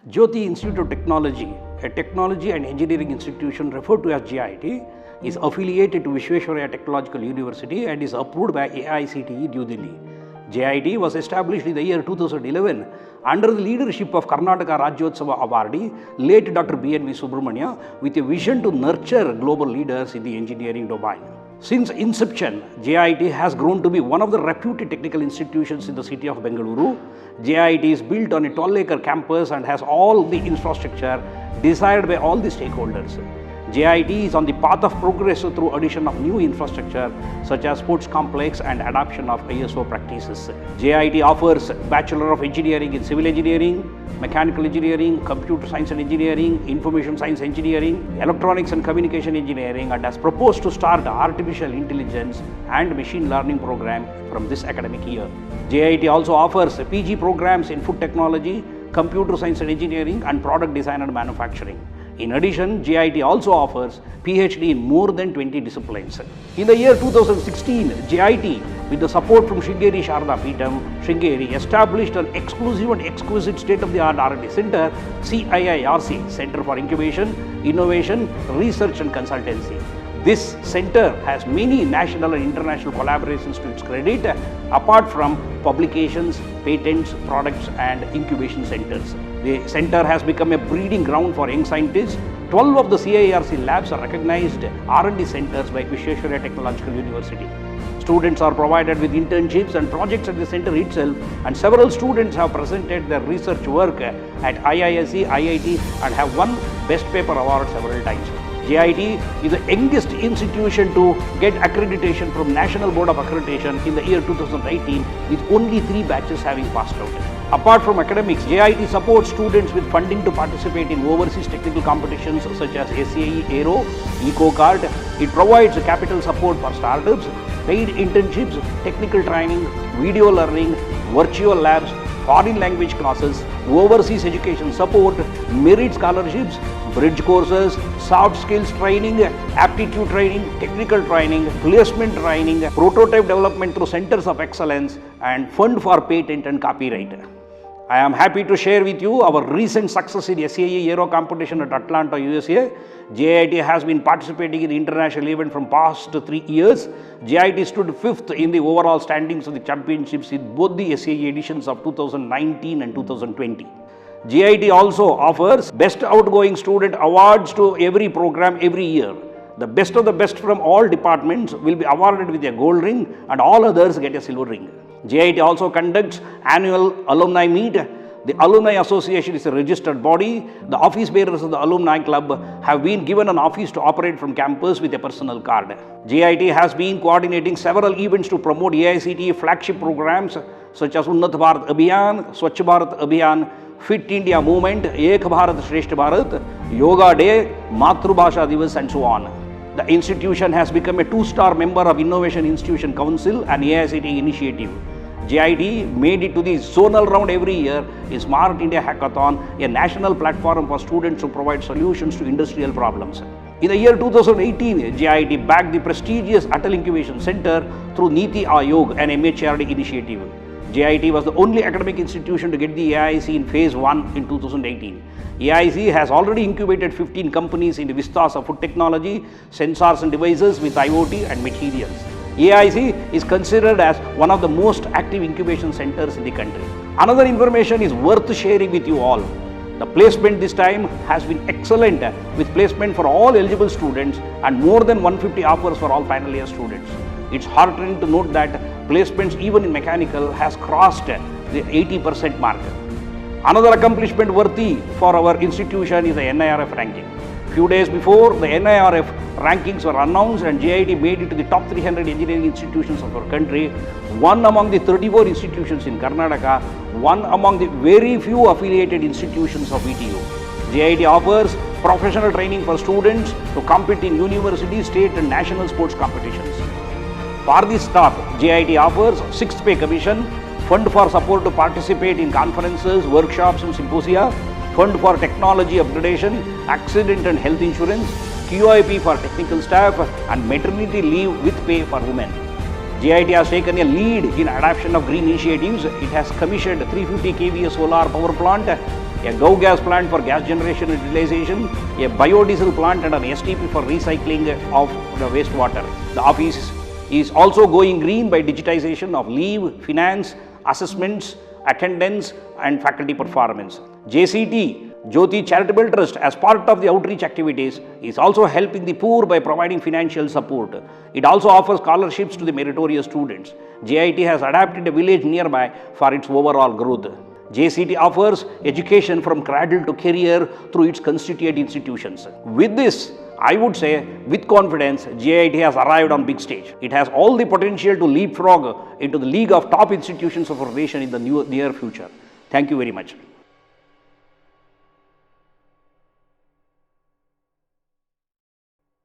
Jyoti Institute of Technology, a technology and engineering institution referred to as JIT, is affiliated to Visvesvaraya Technological University and is approved by AICTE New Delhi. JIT was established in the year 2011 under the leadership of Karnataka Rajyotsava awardee, late Dr. B.N.V. Subramania, with a vision to nurture global leaders in the engineering domain. Since inception, JIT has grown to be one of the reputed technical institutions in the city of Bengaluru. JIT is built on a 12-acre campus and has all the infrastructure desired by all the stakeholders. JIT is on the path of progress through addition of new infrastructure such as sports complex and adoption of ISO practices. JIT offers Bachelor of Engineering in Civil Engineering, Mechanical Engineering, Computer Science and Engineering, Information Science Engineering, Electronics and Communication Engineering, and has proposed to start Artificial Intelligence and Machine Learning program from this academic year. JIT also offers PG programs in Food Technology, Computer Science and Engineering, and Product Design and Manufacturing. In addition, JIT also offers PhD in more than 20 disciplines. In the year 2016, JIT, with the support from Sringeri Sharda Peetham, Sringeri established an exclusive and exquisite state-of-the-art R&D center, CIIRC, Center for Incubation, Innovation, Research and Consultancy. This center has many national and international collaborations to its credit, apart from publications, patents, products and incubation centers. The center has become a breeding ground for young scientists. 12 of the CIIRC labs are recognized R&D centers by Visvesvaraya Technological University. Students are provided with internships and projects at the center itself, and several students have presented their research work at IISc, IIT and have won Best Paper Award several times. JIT is the youngest institution to get accreditation from National Board of Accreditation in the year 2018, with only 3 batches having passed out. Apart from academics, JIT supports students with funding to participate in overseas technical competitions such as SAE Aero, EcoCart. It provides capital support for startups, paid internships, technical training, video learning, virtual labs, foreign language classes, overseas education support, merit scholarships, bridge courses, soft skills training, aptitude training, technical training, placement training, prototype development through centers of excellence, and fund for patent and copyright. I am happy to share with you our recent success in SAE Aero competition at Atlanta, USA. JIT has been participating in the international event from past 3 years. JIT stood 5th in the overall standings of the championships in both the SAE editions of 2019 and 2020. JIT also offers Best Outgoing Student Awards to every program every year. The best of the best from all departments will be awarded with a gold ring and all others get a silver ring. JIT also conducts annual alumni meet. The Alumni Association is a registered body. The office bearers of the Alumni Club have been given an office to operate from campus with a personal card. JIT has been coordinating several events to promote AICTE flagship programs such as Unnat Bharat Abhiyan, Swachh Bharat Abhiyan, Fit India Movement, Ek Bharat Shresth Bharat, Yoga Day, Matrubhasha Divas and so on. The institution has become a 2-star member of Innovation Institution Council and AICTE Initiative. JIT made it to the zonal round every year in Smart India Hackathon, a national platform for students to provide solutions to industrial problems. In the year 2018, JIT backed the prestigious Atal Incubation Center through Niti Aayog, an MHRD initiative. JIT was the only academic institution to get the AIC in phase 1 in 2018. AIC has already incubated 15 companies in the vistas of food technology, sensors and devices with IoT and materials. AIC is considered as one of the most active incubation centers in the country. Another information is worth sharing with you all. The placement this time has been excellent, with placement for all eligible students and more than 150 offers for all final year students. It's heartening to note that placements even in mechanical has crossed the 80% mark. Another accomplishment worthy for our institution is the NIRF ranking. Few days before, the NIRF rankings were announced and JIT made it to the top 300 engineering institutions of our country, one among the 34 institutions in Karnataka, one among the very few affiliated institutions of VTU. JIT offers professional training for students to compete in university, state and national sports competitions. For the staff, JIT offers 6th pay commission, fund for support to participate in conferences, workshops and symposia, fund for technology upgradation, accident and health insurance, QIP for technical staff and maternity leave with pay for women. JIT has taken a lead in adoption of green initiatives. It has commissioned 350 kVA solar power plant, a GoGas plant for gas generation and utilization, a biodiesel plant and an STP for recycling of the wastewater. The office is also going green by digitization of leave, finance, assessments, attendance and faculty performance. JCT, Jyoti Charitable Trust, as part of the outreach activities, is also helping the poor by providing financial support. It also offers scholarships to the meritorious students. JIT has adapted a village nearby for its overall growth. JCT offers education from cradle to career through its constituent institutions. With this, I would say with confidence, JIT has arrived on big stage. It has all the potential to leapfrog into the league of top institutions of our nation in the near future. Thank you very much.